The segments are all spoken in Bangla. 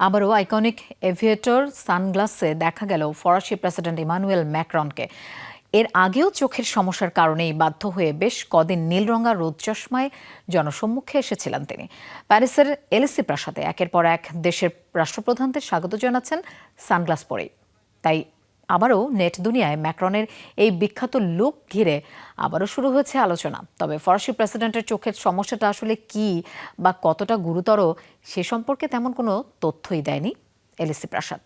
আবারও আইকনিক এভিয়েটর সানগ্লাসে দেখা গেল ফরাসি প্রেসিডেন্ট ইমানুয়েল ম্যাক্রনকে। এর আগেও চোখের সমস্যার কারণেই বাধ্য হয়ে বেশ কদিন নীলরঙা রোদ চশমায় জনসম্মুখে এসেছিলেন তিনি। প্যারিসের এলিসি প্রাসাদে একের পর এক দেশের রাষ্ট্রপ্রধানদের স্বাগত জানাচ্ছেন সানগ্লাস পরেই। তাই আবারও নেট দুনিয়ায় ম্যাক্রনের এই বিখ্যাত লুক ঘিরে আবারও শুরু হয়েছে আলোচনা। তবে ফরাসি প্রেসিডেন্টের চোখের সমস্যাটা আসলে কি বা কতটা গুরুতর সে সম্পর্কে তেমন কোনো তথ্যই দেয়নি এলিসি প্রাসাদ।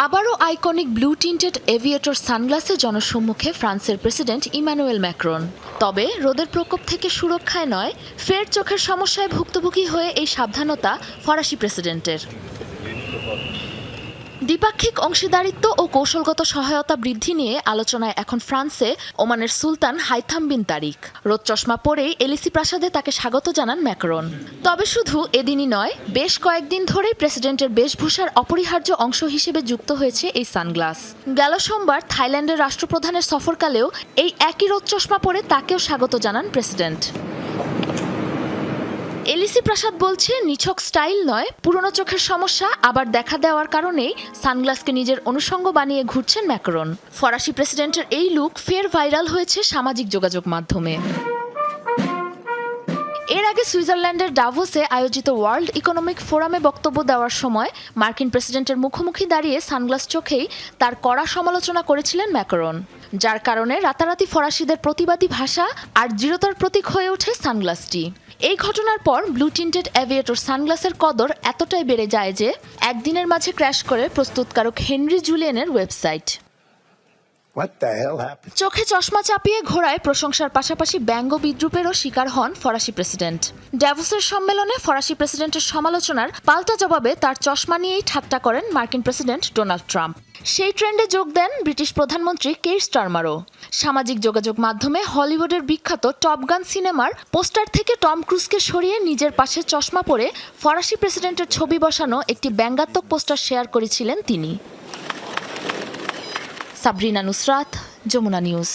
আবারও আইকনিক ব্লু টিন্টেড এভিয়েটর সানগ্লাসে জনসম্মুখে ফ্রান্সের প্রেসিডেন্ট ইমানুয়েল ম্যাক্রন। তবে রোদের প্রকোপ থেকে সুরক্ষায় নয়, ফের চোখের সমস্যায় ভুক্তভোগী হয়ে এই সাবধানতা ফরাসি প্রেসিডেন্টের। দ্বিপাক্ষিক অংশীদারিত্ব ও কৌশলগত সহায়তা বৃদ্ধি নিয়ে আলোচনায় এখন ফ্রান্সে ওমানের সুলতান হাইথাম বিন তারিক। রোদ চশমা পরেই এলিসি প্রাসাদে তাকে স্বাগত জানান ম্যাক্রন। তবে শুধু এদিনই নয়, বেশ কয়েকদিন ধরেই প্রেসিডেন্টের বেশভূষার অপরিহার্য অংশ হিসেবে যুক্ত হয়েছে এই সানগ্লাস। গেল সোমবার থাইল্যান্ডের রাষ্ট্রপ্রধানের সফরকালেও এই একই রোদ চশমা পরে তাকেও স্বাগত জানান প্রেসিডেন্ট। এলিসি প্রাসাদ বলছে নিছক স্টাইল নয়, পুরনো চোখের সমস্যা আবার দেখা দেওয়ার কারণেই সানগ্লাসকে নিজের অনুষঙ্গ বানিয়ে ঘুরছেন ম্যাক্রন। ফরাসি প্রেসিডেন্টের এই লুক ফের ভাইরাল হয়েছে সামাজিক যোগাযোগ মাধ্যমে। এর আগে সুইজারল্যান্ডের ডাভোসে আয়োজিত ওয়ার্ল্ড ইকোনমিক ফোরামে বক্তব্য দেওয়ার সময় মার্কিন প্রেসিডেন্টের মুখোমুখি দাঁড়িয়ে সানগ্লাস চোখেই তার কড়া সমালোচনা করেছিলেন ম্যাক্রন, যার কারণে রাতারাতি ফরাসিদের প্রতিবাদী ভাষা আর দৃঢ়তার প্রতীক হয়ে ওঠে সানগ্লাসটি। এই ঘটনার পর ব্লু টিন্টেড এভিয়েটর সানগ্লাসের কদর এতটাই বেড়ে যায় যে একদিনের মাঝে ক্র্যাশ করে প্রস্তুতকারক হেনরি জুলিয়েনের ওয়েবসাইট। চোখে চশমা চাপিয়ে ঘোরায় প্রশংসার পাশাপাশি ব্যঙ্গ বিদ্রুপেরও শিকার হন ফরাসি প্রেসিডেন্ট। ড্যাভোসের সম্মেলনে ফরাসি প্রেসিডেন্টের সমালোচনার পাল্টা জবাবে তার চশমা নিয়েই ঠাট্টা করেন মার্কিন প্রেসিডেন্ট ডোনাল্ড ট্রাম্প। সেই ট্রেন্ডে যোগ দেন ব্রিটিশ প্রধানমন্ত্রী কেইর স্টারমারও। সামাজিক যোগাযোগ মাধ্যমে হলিউডের বিখ্যাত টপ গান সিনেমার পোস্টার থেকে টম ক্রুজকে সরিয়ে নিজের পাশে চশমা পরে ফরাসি প্রেসিডেন্টের ছবি বসানো একটি ব্যঙ্গাত্মক পোস্টার শেয়ার করেছিলেন তিনি। সাবরিনা নুসরাত, যমুনা নিউজ।